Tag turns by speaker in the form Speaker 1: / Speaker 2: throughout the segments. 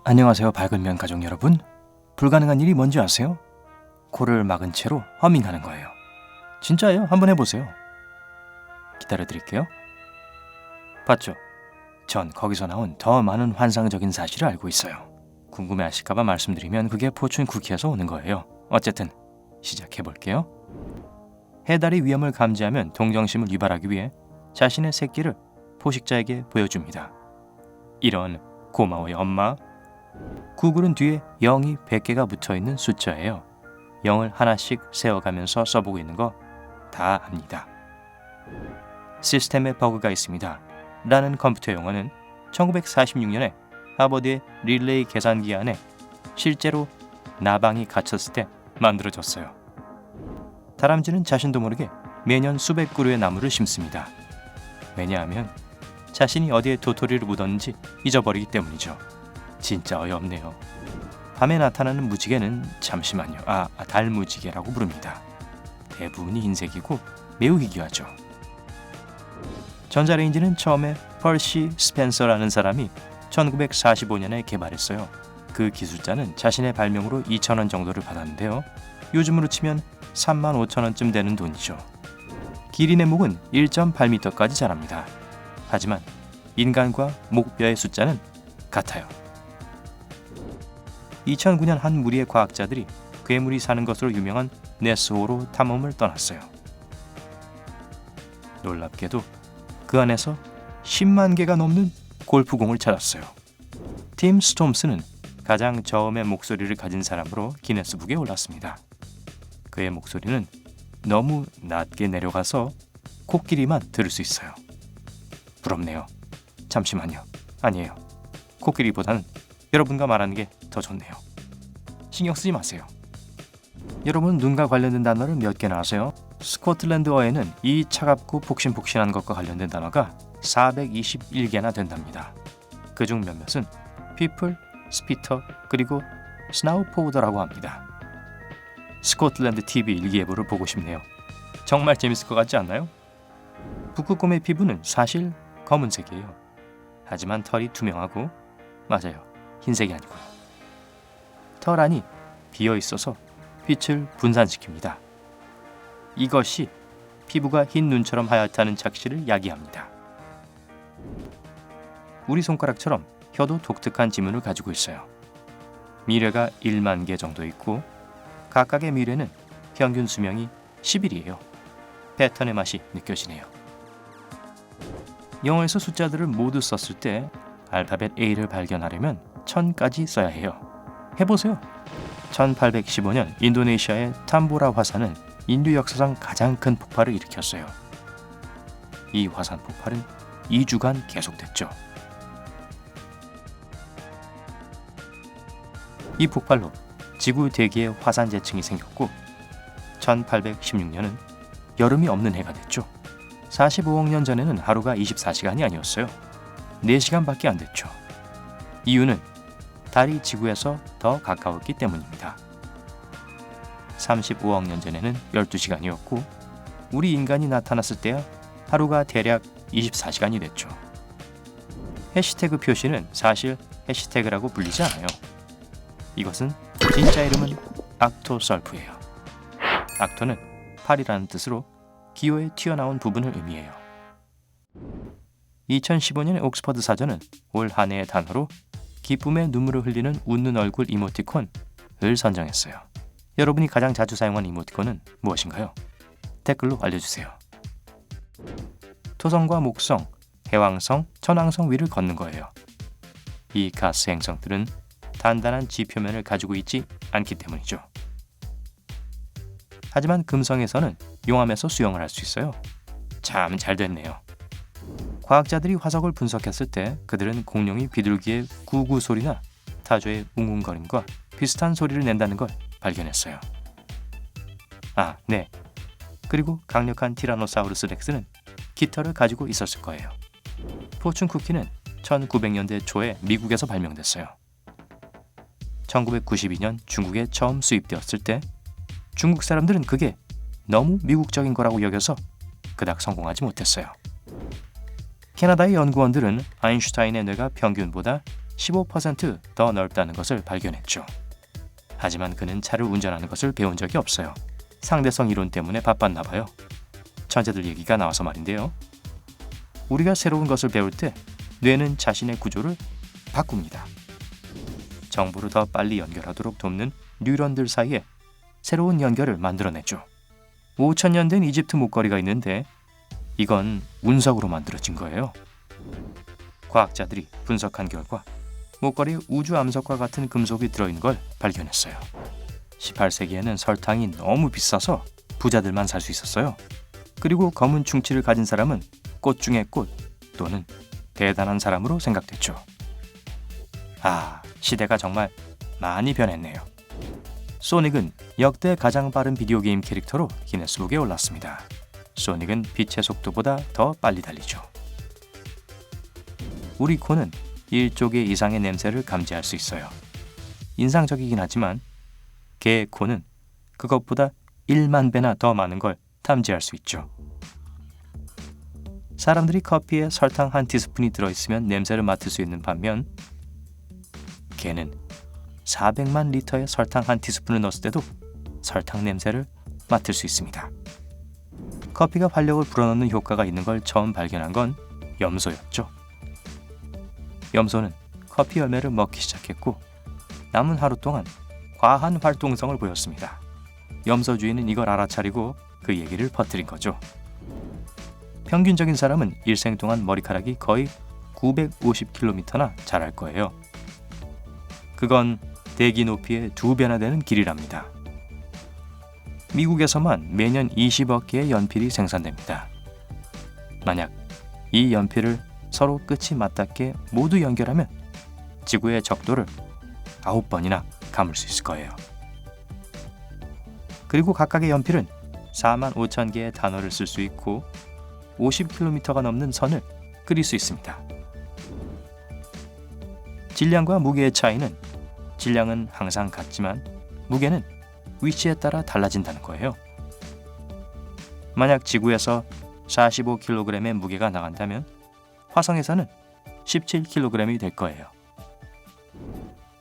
Speaker 1: 안녕하세요, 밝은 면 가족 여러분. 불가능한 일이 뭔지 아세요? 코를 막은 채로 허밍하는 거예요. 진짜예요. 한번 해보세요. 기다려드릴게요. 봤죠? 전 거기서 나온 더 많은 환상적인 사실을 알고 있어요. 궁금해하실까봐 말씀드리면 그게 포춘 쿠키에서 오는 거예요. 어쨌든 시작해볼게요. 해달이 위험을 감지하면 동정심을 유발하기 위해 자신의 새끼를 포식자에게 보여줍니다. 이런 고마워요 엄마. 구글은 뒤에 0이 100개가 붙어있는 숫자예요. 0을 하나씩 세어가면서 써보고 있는 거 다 압니다. 시스템에 버그가 있습니다 라는 컴퓨터 용어는 1946년에 하버드의 릴레이 계산기 안에 실제로 나방이 갇혔을 때 만들어졌어요. 다람쥐는 자신도 모르게 매년 수백 그루의 나무를 심습니다. 왜냐하면 자신이 어디에 도토리를 묻었는지 잊어버리기 때문이죠. 진짜 어이없네요. 밤에 나타나는 무지개는 잠시만요. 달무지개라고 부릅니다. 대부분이 흰색이고 매우 희귀하죠. 전자레인지는 처음에 펄시 스펜서라는 사람이 1945년에 개발했어요. 그 기술자는 자신의 발명으로 2,000원 정도를 받았는데요. 요즘으로 치면 35,000원쯤 되는 돈이죠. 기린의 목은 1.8m까지 자랍니다. 하지만 인간과 목뼈의 숫자는 같아요. 2009년 한 무리의 과학자들이 괴물이 사는 것으로 유명한 네스호로 탐험을 떠났어요. 놀랍게도 그 안에서 10만 개가 넘는 골프공을 찾았어요. 팀 스톰스는 가장 저음의 목소리를 가진 사람으로 기네스북에 올랐습니다. 그의 목소리는 너무 낮게 내려가서 코끼리만 들을 수 있어요. 부럽네요. 잠시만요. 아니에요. 코끼리보다는 여러분과 말하는 게 더 좋네요. 신경 쓰지 마세요. 여러분 눈과 관련된 단어를 몇 개나 아세요? 스코틀랜드어에는 이 차갑고 폭신폭신한 것과 관련된 단어가 421개나 된답니다. 그중 몇몇은 피플, 스피터, 그리고 스나우포우더라고 합니다. 스코틀랜드 TV 일기예보를 보고 싶네요. 정말 재밌을 것 같지 않나요? 북극곰의 피부는 사실 검은색이에요. 하지만 털이 투명하고, 맞아요, 흰색이 아니고요. 털 안이 비어 있어서 빛을 분산시킵니다. 이것이 피부가 흰 눈처럼 하얗다는 착시를 야기합니다. 우리 손가락처럼 혀도 독특한 지문을 가지고 있어요. 미뢰가 1만 개 정도 있고 각각의 미뢰는 평균 수명이 10일이에요. 패턴의 맛이 느껴지네요. 영어에서 숫자들을 모두 썼을 때 알파벳 A를 발견하려면 1000까지 써야 해요. 해보세요. 1815년 인도네시아의 탐보라 화산은 인류 역사상 가장 큰 폭발을 일으켰어요. 이 화산 폭발은 2주간 계속됐죠. 이 폭발로 지구 대기에 화산재층이 생겼고 1816년은 여름이 없는 해가 됐죠. 45억 년 전에는 하루가 24시간이 아니었어요. 4시간밖에 안 됐죠. 이유는 달이 지구에서 더 가까웠기 때문입니다. 35억 년 전에는 12시간이었고 우리 인간이 나타났을 때야 하루가 대략 24시간이 됐죠. 해시태그 표시는 사실 해시태그라고 불리지 않아요. 이것은 진짜 이름은 악토설프예요. 악토는 팔이라는 뜻으로 기호에 튀어나온 부분을 의미해요. 2015년의 옥스퍼드 사전은 올 한 해의 단어로 기쁨의 눈물을 흘리는 웃는 얼굴 이모티콘을 선정했어요. 여러분이 가장 자주 사용하는 이모티콘은 무엇인가요? 댓글로 알려주세요. 토성과 목성, 해왕성, 천왕성 위를 걷는 거예요. 이 가스 행성들은 단단한 지표면을 가지고 있지 않기 때문이죠. 하지만 금성에서는 용암에서 수영을 할 수 있어요. 참 잘 됐네요. 과학자들이 화석을 분석했을 때 그들은 공룡이 비둘기의 구구 소리나 타조의 웅웅거림과 비슷한 소리를 낸다는 걸 발견했어요. 네. 그리고 강력한 티라노사우루스 렉스는 깃털을 가지고 있었을 거예요. 포춘 쿠키는 1900년대 초에 미국에서 발명됐어요. 1992년 중국에 처음 수입되었을 때 중국 사람들은 그게 너무 미국적인 거라고 여겨서 그닥 성공하지 못했어요. 캐나다의 연구원들은 아인슈타인의 뇌가 평균보다 15%더 넓다는 것을 발견했죠. 하지만 그는 차를 운전하는 것을 배운 적이 없어요. 상대성 이론 때문에 바빴나 봐요. 천재들 얘기가 나와서 말인데요. 우리가 새로운 것을 배울 때 뇌는 자신의 구조를 바꿉니다. 정보를 더 빨리 연결하도록 돕는 뉴런들 사이에 새로운 연결을 만들어냈죠. 5,000년 된 이집트 목걸이가 있는데 이건 운석으로 만들어진 거예요. 과학자들이 분석한 결과 목걸이에 우주 암석과 같은 금속이 들어있는 걸 발견했어요. 18세기에는 설탕이 너무 비싸서 부자들만 살 수 있었어요. 그리고 검은 충치를 가진 사람은 꽃 중에 꽃 또는 대단한 사람으로 생각됐죠. 시대가 정말 많이 변했네요. 소닉은 역대 가장 빠른 비디오 게임 캐릭터로 기네스북에 올랐습니다. 소닉은 빛의 속도보다 더 빨리 달리죠. 우리 코는 1조 개 이상의 냄새를 감지할 수 있어요. 인상적이긴 하지만 개의 코는 그것보다 1만 배나 더 많은 걸 탐지할 수 있죠. 사람들이 커피에 설탕 한 티스푼이 들어있으면 냄새를 맡을 수 있는 반면 개는 400만 리터의 설탕 한 티스푼을 넣었을 때도 설탕 냄새를 맡을 수 있습니다. 커피가 활력을 불어넣는 효과가 있는 걸 처음 발견한 건 염소였죠. 염소는 커피 열매를 먹기 시작했고 남은 하루 동안 과한 활동성을 보였습니다. 염소 주인은 이걸 알아차리고 그 얘기를 퍼뜨린 거죠. 평균적인 사람은 일생 동안 머리카락이 거의 950km나 자랄 거예요. 그건 대기 높이의 2배나 되는 길이랍니다. 미국에서만 매년 20억 개의 연필이 생산됩니다. 만약 이 연필을 서로 끝이 맞닿게 모두 연결하면 지구의 적도를 9번이나 감을 수 있을 거예요. 그리고 각각의 연필은 45,000개의 단어를 쓸 수 있고 50km가 넘는 선을 그릴 수 있습니다. 질량과 무게의 차이는 질량은 항상 같지만 무게는 위치에 따라 달라진다는 거예요. 만약 지구에서 45kg의 무게가 나간다면 화성에서는 17kg이 될 거예요.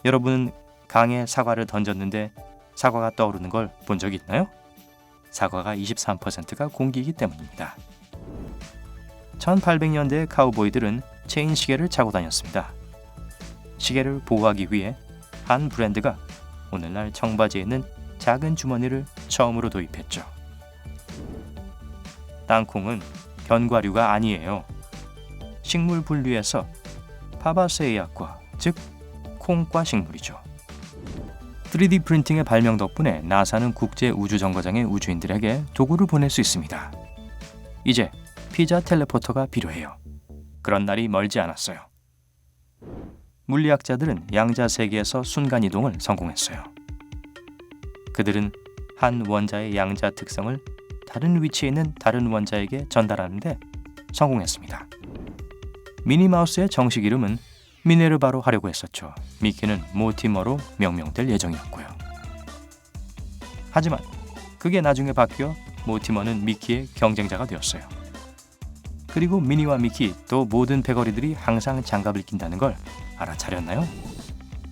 Speaker 1: 여러분은 강에 사과를 던졌는데 사과가 떠오르는 걸 본 적이 있나요? 사과가 23%가 공기이기 때문입니다. 1800년대의 카우보이들은 체인 시계를 차고 다녔습니다. 시계를 보호하기 위해 한 브랜드가 오늘날 청바지에 있는 작은 주머니를 처음으로 도입했죠. 땅콩은 견과류가 아니에요. 식물 분류에서 파바세이아과, 즉 콩과 식물이죠. 3D 프린팅의 발명 덕분에 나사는 국제 우주정거장의 우주인들에게 도구를 보낼 수 있습니다. 이제 피자 텔레포터가 필요해요. 그런 날이 멀지 않았어요. 물리학자들은 양자 세계에서 순간이동을 성공했어요. 그들은 한 원자의 양자 특성을 다른 위치에 있는 다른 원자에게 전달하는데 성공했습니다. 미니마우스의 정식 이름은 미네르바로 하려고 했었죠. 미키는 모티머로 명명될 예정이었고요. 하지만 그게 나중에 바뀌어 모티머는 미키의 경쟁자가 되었어요. 그리고 미니와 미키 또 모든 패거리들이 항상 장갑을 낀다는 걸 알아차렸나요?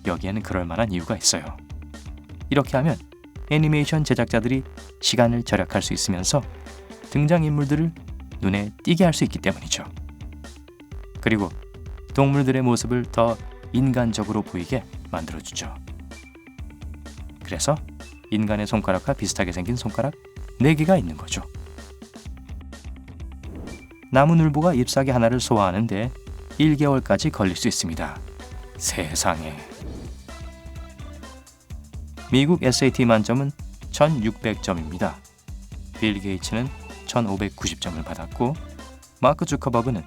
Speaker 1: 여기에는 그럴 만한 이유가 있어요. 이렇게 하면 애니메이션 제작자들이 시간을 절약할 수 있으면서 등장인물들을 눈에 띄게 할 수 있기 때문이죠. 그리고 동물들의 모습을 더 인간적으로 보이게 만들어주죠. 그래서 인간의 손가락과 비슷하게 생긴 손가락 4개가 있는 거죠. 나무늘보가 잎사귀 하나를 소화하는데 1개월까지 걸릴 수 있습니다. 세상에. 미국 SAT 만점은 1600점입니다. 빌 게이츠는 1590점을 받았고 마크 주커버그는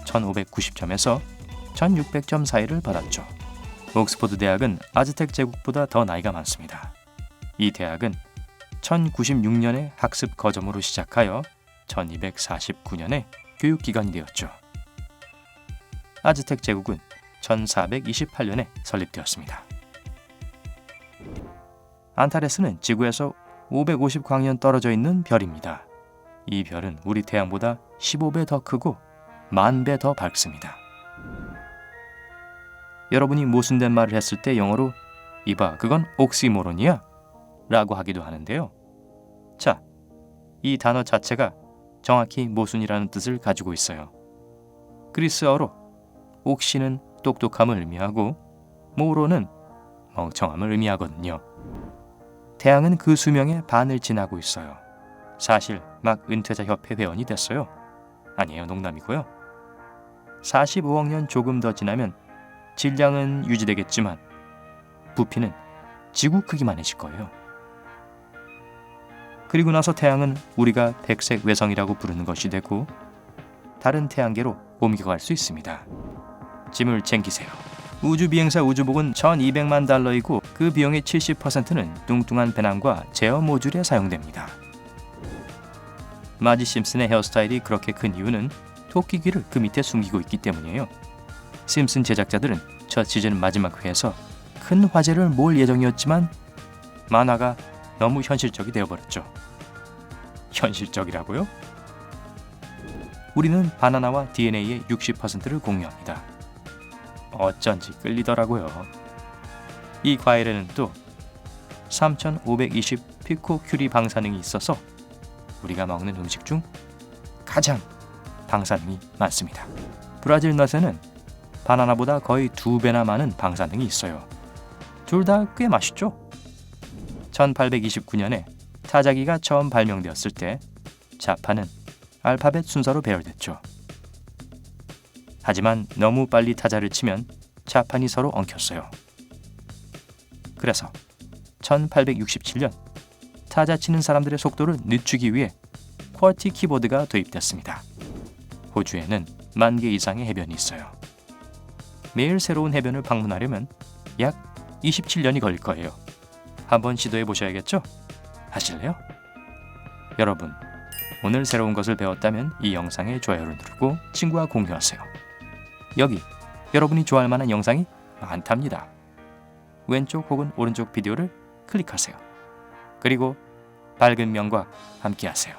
Speaker 1: 1590점에서 1600점 사이를 받았죠. 옥스퍼드 대학은 아즈텍 제국보다 더 나이가 많습니다. 이 대학은 1096년에 학습 거점으로 시작하여 1249년에 교육기관이 되었죠. 아즈텍 제국은 1428년에 설립되었습니다. 안타레스는 지구에서 550광년 떨어져 있는 별입니다. 이 별은 우리 태양보다 15배 더 크고 10,000배 더 밝습니다. 여러분이 모순된 말을 했을 때 영어로 이봐, 그건 옥시모론이야 라고 하기도 하는데요. 자, 이 단어 자체가 정확히 모순이라는 뜻을 가지고 있어요. 그리스어로 옥시는 똑똑함을 의미하고 모로는 멍청함을 의미하거든요. 태양은 그 수명의 반을 지나고 있어요. 사실 막 은퇴자 협회 회원이 됐어요. 아니에요, 농담이고요. 45억 년 조금 더 지나면 질량은 유지되겠지만 부피는 지구 크기만 해질 거예요. 그리고 나서 태양은 우리가 백색 외성이라고 부르는 것이 되고 다른 태양계로 옮겨갈 수 있습니다. 짐을 챙기세요. 우주비행사 우주복은 $1200만 그 비용의 70%는 뚱뚱한 배낭과 제어 모듈에 사용됩니다. 마지 심슨의 헤어스타일이 그렇게 큰 이유는 토끼 귀를 그 밑에 숨기고 있기 때문이에요. 심슨 제작자들은 첫 시즌 마지막 회에서 큰 화제를 모을 예정이었지만 만화가 너무 현실적이 되어버렸죠. 현실적이라고요? 우리는 바나나와 DNA의 60%를 공유합니다. 어쩐지 끌리더라고요. 이 과일에는 또 3520 피코큐리 방사능이 있어서 우리가 먹는 음식 중 가장 방사능이 많습니다. 브라질 넛에는 바나나보다 거의 2배나 많은 방사능이 있어요. 둘 다 꽤 맛있죠? 1829년에 타자기가 처음 발명되었을 때 자파는 알파벳 순서로 배열됐죠. 하지만 너무 빨리 타자를 치면 자판이 서로 엉켰어요. 그래서 1867년 타자 치는 사람들의 속도를 늦추기 위해 쿼티 키보드가 도입됐습니다. 호주에는 10,000개 이상의 해변이 있어요. 매일 새로운 해변을 방문하려면 약 27년이 걸릴 거예요. 한번 시도해 보셔야겠죠? 하실래요? 여러분, 오늘 새로운 것을 배웠다면 이 영상에 좋아요를 누르고 친구와 공유하세요. 여기 여러분이 좋아할 만한 영상이 많답니다. 왼쪽 혹은 오른쪽 비디오를 클릭하세요. 그리고 밝은 명과 함께 하세요.